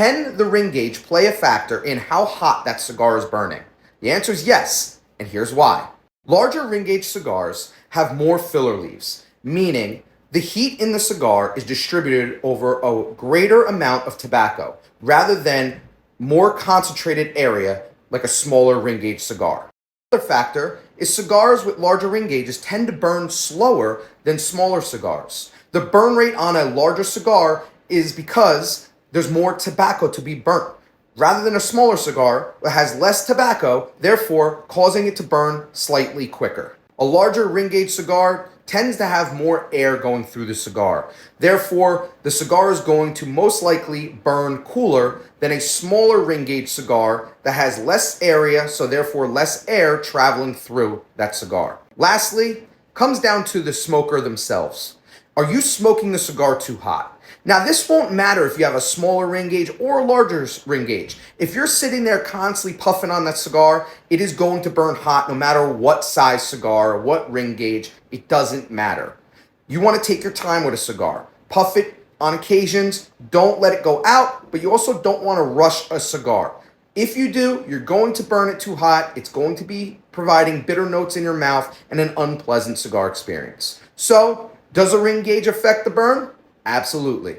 Can the ring gauge play a factor in how hot that cigar is burning? The answer is yes, and here's why. Larger ring gauge cigars have more filler leaves, meaning the heat in the cigar is distributed over a greater amount of tobacco rather than more concentrated area like a smaller ring gauge cigar. Another factor is cigars with larger ring gauges tend to burn slower than smaller cigars. The burn rate on a larger cigar is because there's more tobacco to be burnt, rather than a smaller cigar that has less tobacco, therefore causing it to burn slightly quicker. A larger ring gauge cigar tends to have more air going through the cigar. Therefore, the cigar is going to most likely burn cooler than a smaller ring gauge cigar that has less area, so therefore less air traveling through that cigar. Lastly, comes down to the smoker themselves. Are you smoking the cigar too hot? Now, this won't matter if you have a smaller ring gauge or a larger ring gauge. If you're sitting there constantly puffing on that cigar, it is going to burn hot no matter what size cigar or what ring gauge. It doesn't matter. You want to take your time with a cigar. Puff it on occasions. Don't let it go out, but you also don't want to rush a cigar. If you do, you're going to burn it too hot. It's going to be providing bitter notes in your mouth and an unpleasant cigar experience. So, does a ring gauge affect the burn? Absolutely.